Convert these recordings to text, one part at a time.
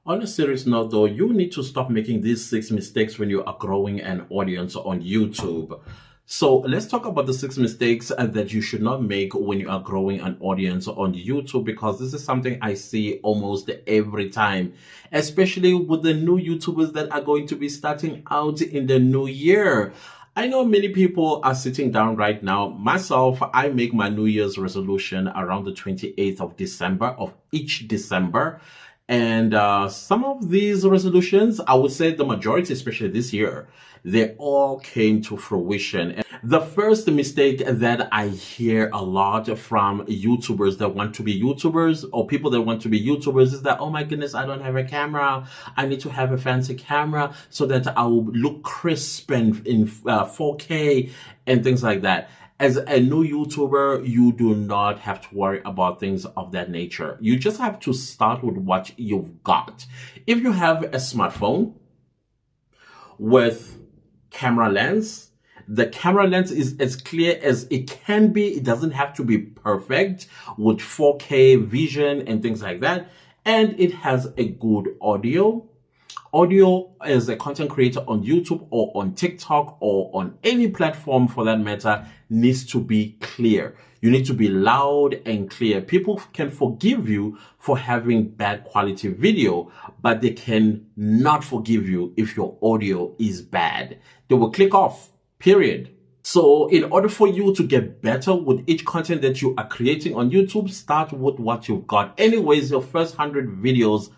On a serious note, though, you need to stop making these six mistakes when you are growing an audience on YouTube. So let's talk about the six mistakes that you should not make when you are growing an audience on YouTube, because this is something I see almost every time, especially with the new YouTubers that are going to be starting out in the new year. I know many people are sitting down right now. Myself, I make my New Year's resolution around the 28th of December of each December. And some of these resolutions, I would say the majority, especially this year, they all came to fruition. And the first mistake that I hear a lot from YouTubers that want to be YouTubers, or people that want to be YouTubers, is that, oh my goodness, I don't have a camera. I need to have a fancy camera so that I will look crisp and in 4K and things like that. As a new YouTuber, you do not have to worry about things of that nature. You just have to start with what you've got. If you have a smartphone with camera lens, the camera lens is as clear as it can be. It doesn't have to be perfect with 4K vision and things like that. And it has a good audio. Audio as a content creator on YouTube or on TikTok or on any platform for that matter needs to be clear. You need to be loud and clear. People can forgive you for having bad quality video, but they can not forgive you if your audio is bad. They will click off, period. So in order for you to get better with each content that you are creating on YouTube, start with what you've got. Anyways, your first 100 videos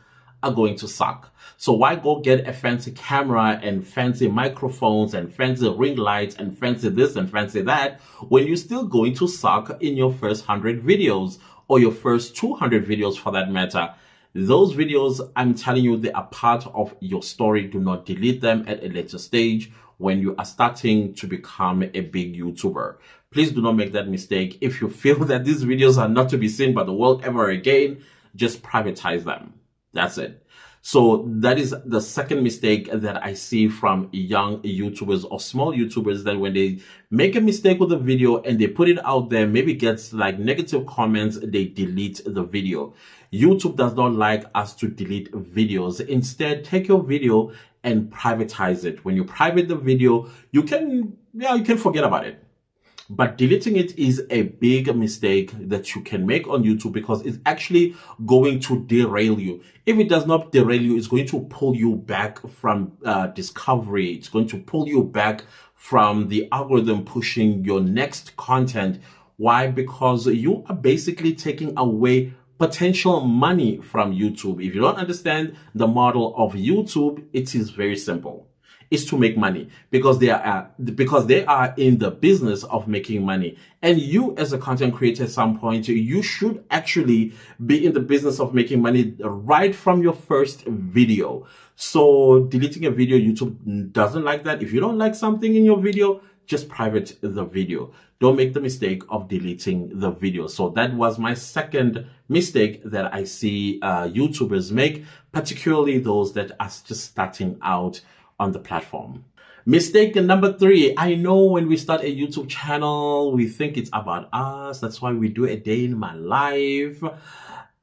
are going to suck. So why go get a fancy camera and fancy microphones and fancy ring lights and fancy this and fancy that when you're still going to suck in your first 100 videos or your first 200 videos for that matter? Those videos, I'm telling you, they are part of your story. Do not delete them at a later stage when you are starting to become a big YouTuber. Please do not make that mistake. If you feel that these videos are not to be seen by the world ever again, just privatize them. That's it. So that is the second mistake that I see from young YouTubers or small YouTubers, that when they make a mistake with a video and they put it out there, maybe gets like negative comments, they delete the video. YouTube does not like us to delete videos. Instead, take your video and privatize it. When you private the video, you can forget about it. But deleting it is a big mistake that you can make on YouTube, because it's actually going to derail you. If it does not derail you, it's going to pull you back from discovery. It's going to pull you back from the algorithm pushing your next content. Why? Because you are basically taking away potential money from YouTube. If you don't understand the model of YouTube, it is very simple. Is to make money, because they are in the business of making money. And you, as a content creator, at some point you should actually be in the business of making money right from your first video. So deleting a video, YouTube doesn't like that. If you don't like something in your video, just private the video. Don't make the mistake of deleting the video. So that was my second mistake that I see YouTubers make, particularly those that are just starting out on the platform. Mistake number 3. I know when we start a YouTube channel, we think it's about us. That's why we do a day in my life.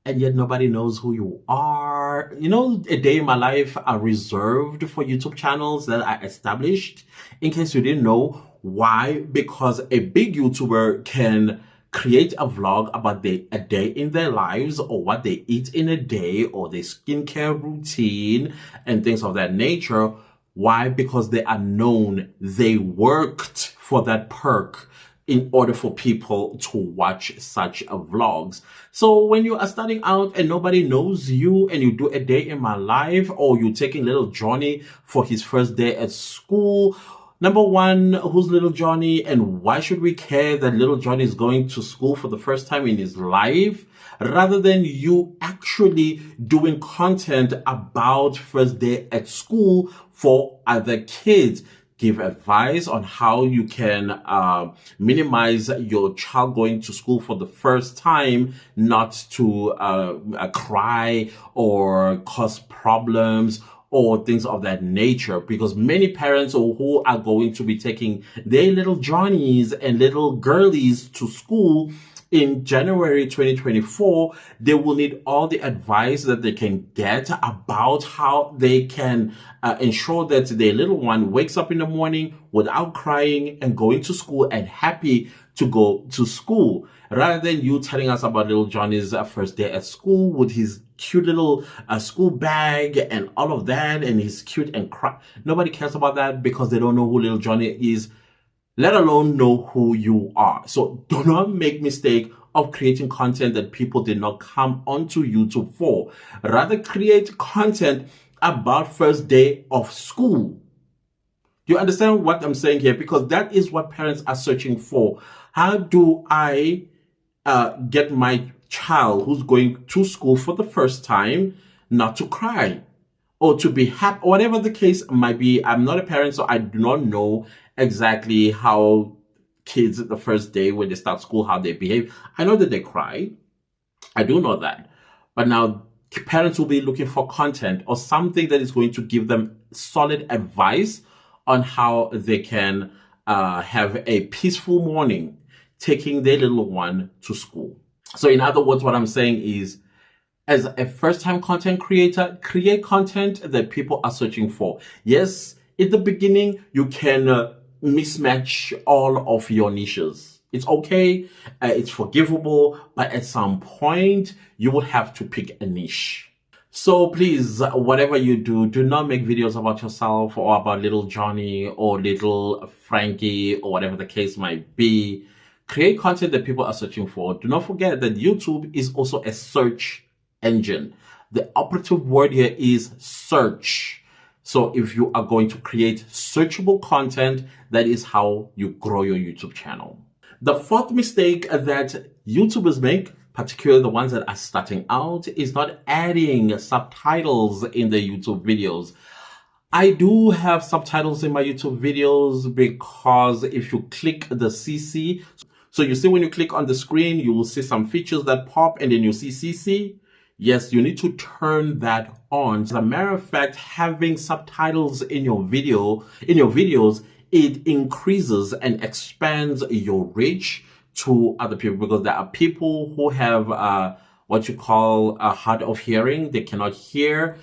And yet nobody knows who you are. You know, a day in my life are reserved for YouTube channels that are established. In case you didn't know. Why? Because a big YouTuber can create a vlog about a day in their lives, or what they eat in a day, or their skincare routine and things of that nature. Why? Because they are known. They worked for that perk in order for people to watch such vlogs. So when you are starting out and nobody knows you, and you do a day in my life, or you're taking little Johnny for his first day at school, number one, who's little Johnny, and why should we care that little Johnny is going to school for the first time in his life? Rather than you actually doing content about first day at school for other kids. Give advice on how you can minimize your child going to school for the first time, not to cry or cause problems or things of that nature. Because many parents who are going to be taking their little Johnnies and little girlies to school in January 2024, they will need all the advice that they can get about how they can ensure that their little one wakes up in the morning without crying and going to school and happy to go to school. Rather than you telling us about little Johnny's first day at school with his cute little school bag and all of that, and he's cute and cry. Nobody cares about that because they don't know who little Johnny is, let alone know who you are. So do not make mistake of creating content that people did not come onto YouTube for. Rather create content about first day of school. Do you understand what I'm saying here? Because that is what parents are searching for. How do I get my child who's going to school for the first time not to cry or to be happy, whatever the case might be? I'm not a parent, so I do not know exactly how kids the first day when they start school, how they behave. I know that they cry. I do know that. But now parents will be looking for content or something that is going to give them solid advice on how they can have a peaceful morning taking their little one to school. So in other words, what I'm saying is, as a first-time content creator, create content that people are searching for. Yes, in the beginning, you can mismatch all of your niches. It's okay, it's forgivable, but at some point, you will have to pick a niche. So please, whatever you do, do not make videos about yourself or about little Johnny or little Frankie or whatever the case might be. Create content that people are searching for. Do not forget that YouTube is also a search engine. The operative word here is search. So if you are going to create searchable content, that is how you grow your YouTube channel. The fourth mistake that YouTubers make, particularly the ones that are starting out, is not adding subtitles in the YouTube videos. I do have subtitles in my YouTube videos because if you click the CC, so you see when you click on the screen, you will see some features that pop and then you see CC. Yes, you need to turn that on. As a matter of fact, having subtitles in your videos, it increases and expands your reach to other people, because there are people who have what you call a hard of hearing. They cannot hear,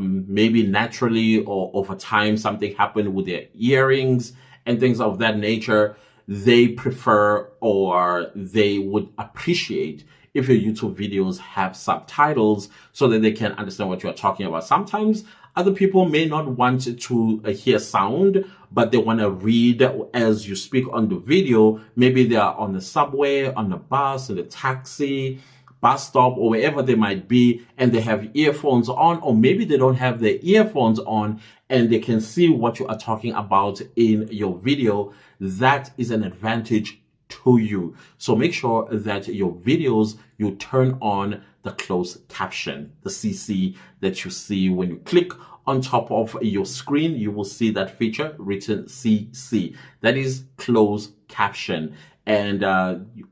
maybe naturally or over time something happened with their earrings and things of that nature. They prefer or they would appreciate if your YouTube videos have subtitles so that they can understand what you are talking about. Sometimes other people may not want to hear sound, but they want to read as you speak on the video. Maybe they are on the subway, on the bus, in the taxi, bus stop, or wherever they might be, and they have earphones on, or maybe they don't have their earphones on and they can see what you are talking about in your video. That is an advantage to you. So make sure that your videos, you turn on the closed caption, the CC that you see when you click on top of your screen. You will see that feature written CC. That is closed caption. And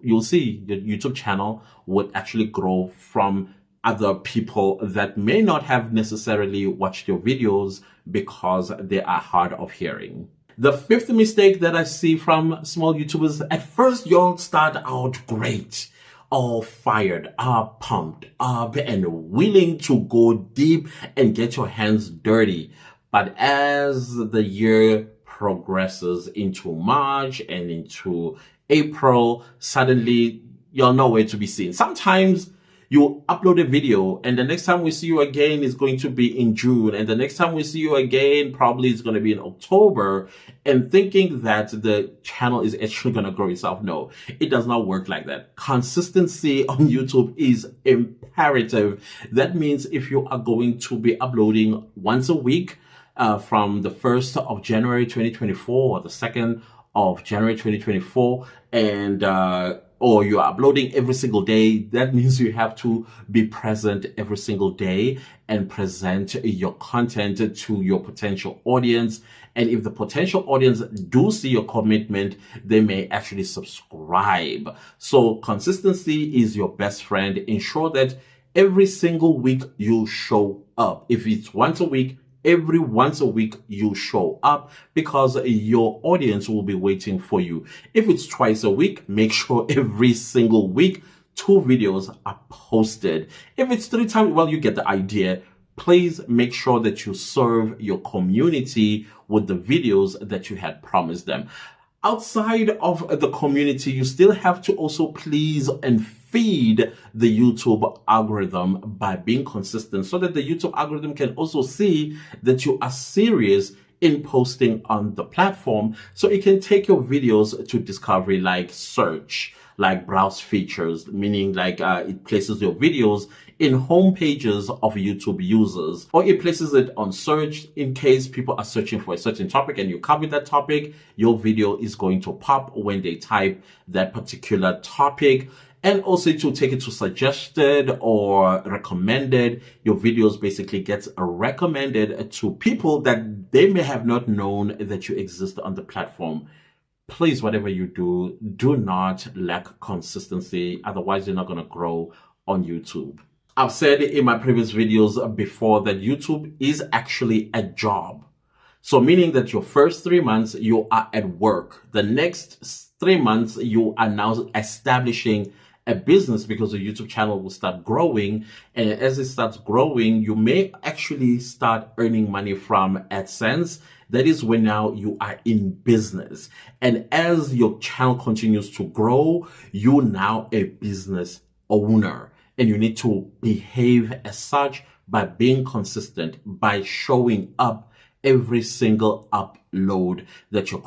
you'll see the YouTube channel would actually grow from other people that may not have necessarily watched your videos because they are hard of hearing. The fifth mistake that I see from small YouTubers, at first you'll start out great, all fired up, pumped up, and willing to go deep and get your hands dirty. But as the year progresses into March and into April, suddenly you're nowhere to be seen. Sometimes you upload a video and the next time we see you again is going to be in June, and the next time we see you again probably is going to be in October, and thinking that the channel is actually going to grow itself. No, it does not work like that. Consistency on YouTube is imperative. That means if you are going to be uploading once a week from the 1st of January 2024 or the 2nd of January 2024, and or you are uploading every single day, that means you have to be present every single day and present your content to your potential audience. And if the potential audience do see your commitment, they may actually subscribe. So consistency is your best friend. Ensure that every single week you show up. If it's once a week, every once a week you show up, because your audience will be waiting for you. If it's twice a week, make sure every single week 2 videos are posted. If it's 3 times, well, you get the idea. Please make sure that you serve your community with the videos that you had promised them. Outside of the community, you still have to also please and feed the YouTube algorithm by being consistent, so that the YouTube algorithm can also see that you are serious in posting on the platform, so it can take your videos to discovery, like search, like browse features, meaning like it places your videos in home pages of YouTube users, or it places it on search in case people are searching for a certain topic and you cover that topic. Your video is going to pop when they type that particular topic. And also to take it to suggested or recommended. Your videos basically gets recommended to people that they may have not known that you exist on the platform. Please, whatever you do, do not lack consistency. Otherwise, you're not going to grow on YouTube. I've said in my previous videos before that YouTube is actually a job. So meaning that your first 3 months, you are at work. The next 3 months, you are now establishing a business, because the YouTube channel will start growing. And as it starts growing, you may actually start earning money from AdSense. That is when now you are in business. And as your channel continues to grow, you're now a business owner. And you need to behave as such by being consistent, by showing up every single upload that your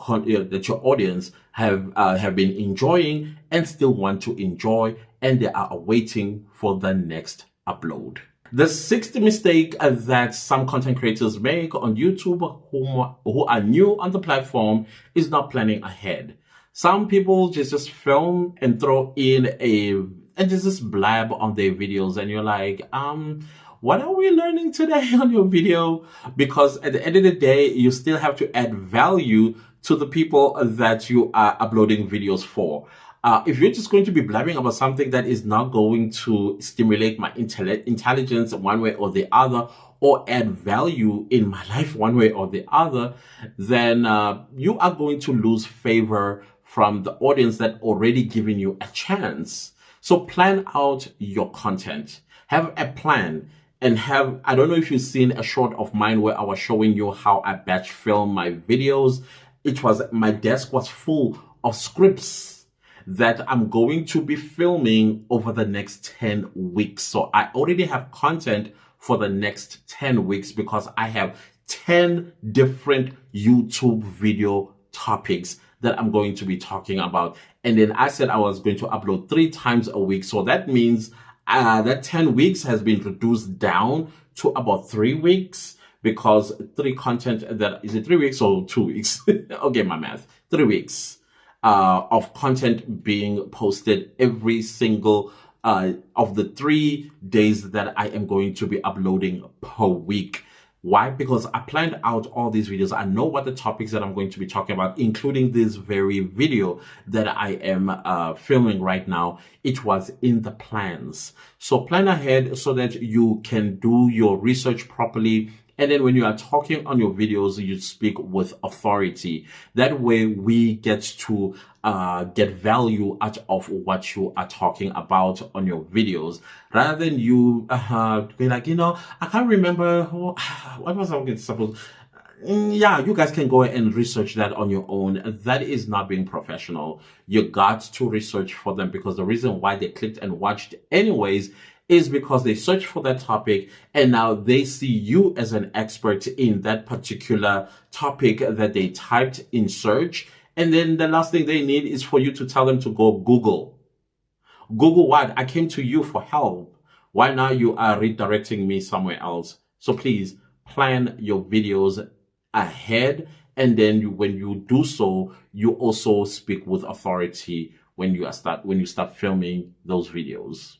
audience have been enjoying and still want to enjoy, and they are waiting for the next upload. The 60th mistake that some content creators make on YouTube who are new on the platform is not planning ahead. Some people just film and throw in and just blab on their videos, and you're like, what are we learning today on your video? Because at the end of the day, you still have to add value to the people that you are uploading videos for. If you're just going to be blabbing about something that is not going to stimulate my intelligence one way or the other, or add value in my life one way or the other, then you are going to lose favor from the audience that already given you a chance. So plan out your content. Have a plan. And I don't know if you've seen a short of mine where I was showing you how I batch film my videos. My desk was full of scripts that I'm going to be filming over the next 10 weeks. So I already have content for the next 10 weeks because I have 10 different YouTube video topics that I'm going to be talking about. And then I said I was going to upload 3 times a week. So that means that 10 weeks has been reduced down to about 3 weeks, because 3 content, is it 3 weeks or 2 weeks? Okay, my math. 3 weeks of content being posted every single of the 3 days that I am going to be uploading per week. Why? Because I planned out all these videos. I know what the topics that I'm going to be talking about, including this very video that I am filming right now. It was in the plans. So plan ahead so that you can do your research properly. And then when you are talking on your videos, you speak with authority. That way we get to get value out of what you are talking about on your videos, rather than you be like, I can't remember what was I supposed. Yeah, you guys can go and research that on your own. That is not being professional. You got to research for them, because the reason why they clicked and watched anyways is because they searched for that topic, and now they see you as an expert in that particular topic that they typed in search. And then the last thing they need is for you to tell them to go Google. Google what? I came to you for help. Why now you are redirecting me somewhere else? So please plan your videos ahead. And then when you do so, you also speak with authority when you start filming those videos.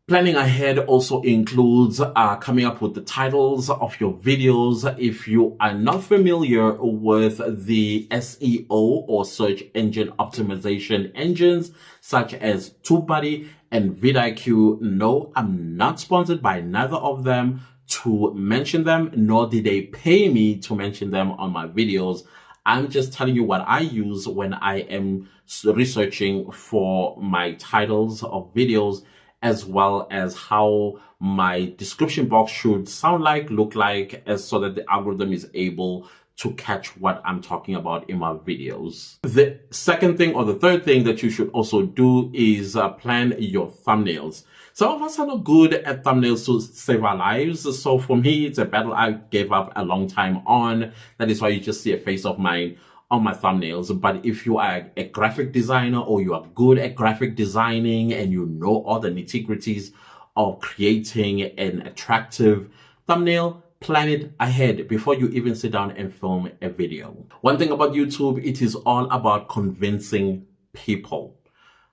Planning ahead also includes coming up with the titles of your videos. If you are not familiar with the SEO or search engine optimization engines such as TubeBuddy and vidIQ, no, I'm not sponsored by neither of them. to mention them, nor did they pay me to mention them on my videos. I'm just telling you what I use when I am researching for my titles of videos, as well as how my description box should sound like, look like, as so that the algorithm is able to catch what I'm talking about in my videos. The second thing, or the third thing that you should also do, is plan your thumbnails. Some of us are not good at thumbnails to save our lives. So for me, it's a battle I gave up a long time on. That is why you just see a face of mine on my thumbnails. But if you are a graphic designer, or you are good at graphic designing and you know all the nitty-gritties of creating an attractive thumbnail, plan it ahead before you even sit down and film a video. One thing about YouTube, it is all about convincing people.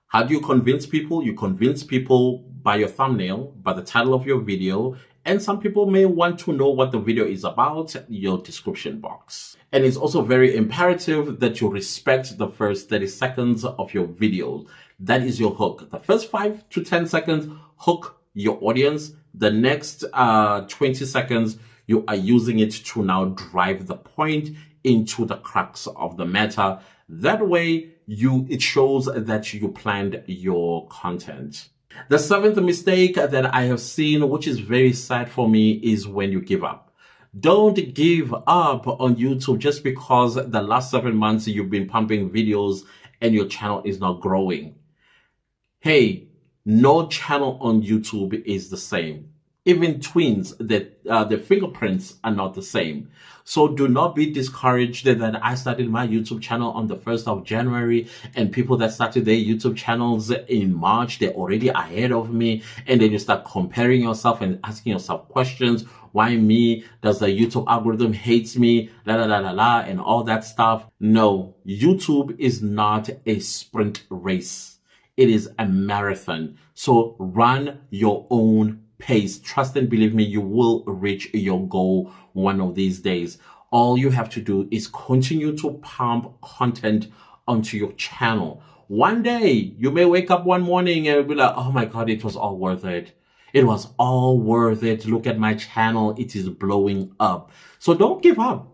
How do you convince people? You convince people by your thumbnail, by the title of your video, and some people may want to know what the video is about, your description box. And it's also very imperative that you respect the first 30 seconds of your video. That is your hook. The first 5 to 10 seconds, hook your audience. The next 20 seconds, you are using it to now drive the point into the crux of the matter. That way, it shows that you planned your content. The seventh mistake that I have seen, which is very sad for me, is when you give up. Don't give up on YouTube just because the last 7 months you've been pumping videos and your channel is not growing. Hey, no channel on YouTube is the same. Even twins, the fingerprints are not the same. So do not be discouraged that I started my YouTube channel on the 1st of January and people that started their YouTube channels in March, they're already ahead of me. And then you start comparing yourself and asking yourself questions. Why me? Does the YouTube algorithm hates me? La la la la la and all that stuff. No, YouTube is not a sprint race. It is a marathon. So run your own pace. Trust and believe me, you will reach your goal one of these days. All you have to do is continue to pump content onto your channel. One day, you may wake up one morning and be like, oh my God, it was all worth it. It was all worth it. Look at my channel. It is blowing up. So don't give up.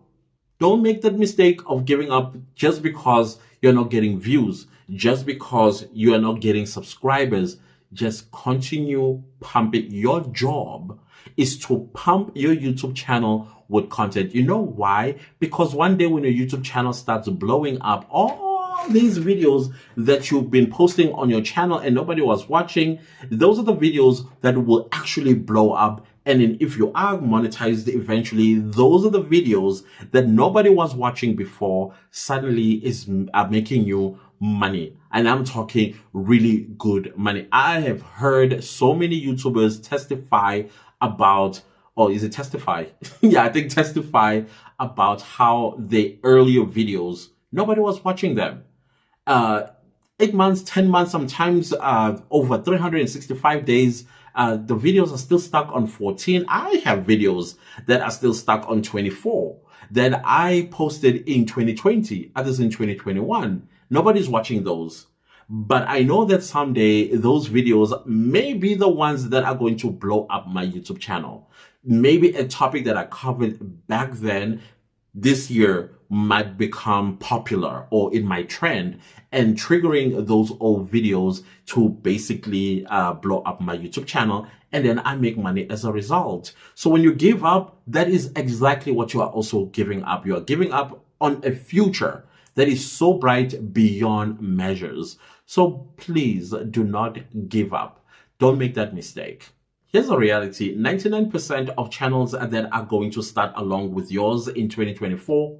Don't make the mistake of giving up just because you're not getting views, just because you are not getting subscribers. Just continue pumping. Your job is to pump your YouTube channel with content. You know why? Because one day when your YouTube channel starts blowing up, all these videos that you've been posting on your channel and nobody was watching, those are the videos that will actually blow up. And then if you are monetized eventually, those are the videos that nobody was watching before suddenly are making you money. And I'm talking really good money. I have heard so many YouTubers testify about, or is it testify? Yeah, I think testify about how the earlier videos, nobody was watching them. 8 months, 10 months, sometimes over 365 days, the videos are still stuck on 14. I have videos that are still stuck on 24 that I posted in 2020, others in 2021. Nobody's watching those. But I know that someday those videos may be the ones that are going to blow up my YouTube channel. Maybe a topic that I covered back then this year might become popular or it might trend, and triggering those old videos to basically blow up my YouTube channel, and then I make money as a result. So when you give up, that is exactly what you are also giving up. You are giving up on a future that is so bright beyond measures. So please do not give up. Don't make that mistake. Here's the reality. 99% of channels that are going to start along with yours in 2024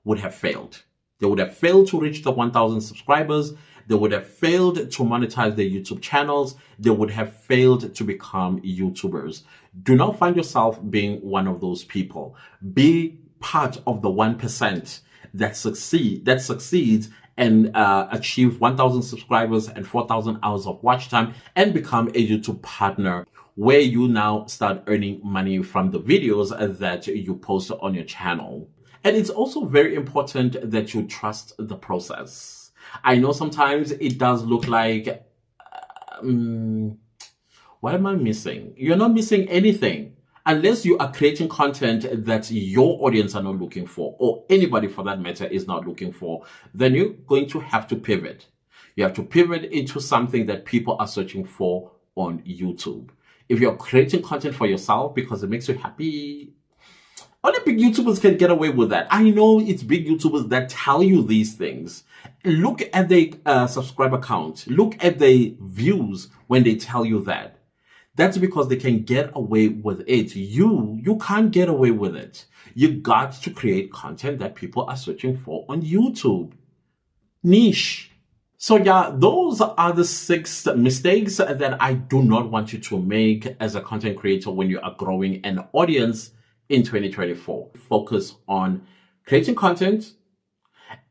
would have failed. They would have failed to reach the 1,000 subscribers. They would have failed to monetize their YouTube channels. They would have failed to become YouTubers. Do not find yourself being one of those people. Be part of the 1% that succeeds and achieve 1,000 subscribers and 4,000 hours of watch time and become a YouTube partner, where you now start earning money from the videos that you post on your channel. And it's also very important that you trust the process. I know sometimes it does look like, what am I missing? You're not missing anything. Unless you are creating content that your audience are not looking for, or anybody for that matter is not looking for, then you're going to have to pivot. You have to pivot into something that people are searching for on YouTube. If you're creating content for yourself because it makes you happy, only big YouTubers can get away with that. I know it's big YouTubers that tell you these things. Look at the subscriber count. Look at the views when they tell you that. That's because they can get away with it. You can't get away with it. You got to create content that people are searching for on YouTube. Niche. So yeah, those are the 6 mistakes that I do not want you to make as a content creator when you are growing an audience in 2024. Focus on creating content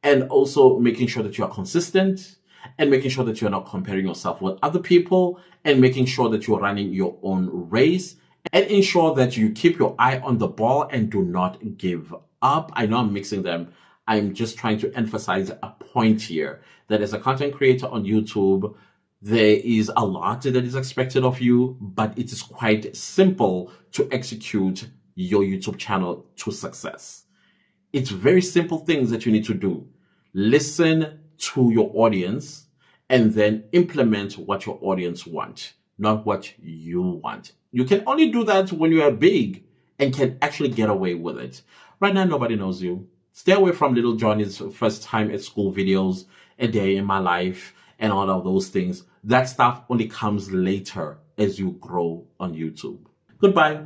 and also making sure that you are consistent and making sure that you're not comparing yourself with other people and making sure that you're running your own race and ensure that you keep your eye on the ball and do not give up. I know I'm mixing them. I'm just trying to emphasize a point here that as a content creator on YouTube, there is a lot that is expected of you, but it is quite simple to execute your YouTube channel to success. It's very simple things that you need to do. Listen to your audience and then implement what your audience want, not what you want. You can only do that when you are big and can actually get away with it. Right now, nobody knows you. Stay away from Little Johnny's first time at school videos, a day in my life, and all of those things. That stuff only comes later as you grow on YouTube. Goodbye.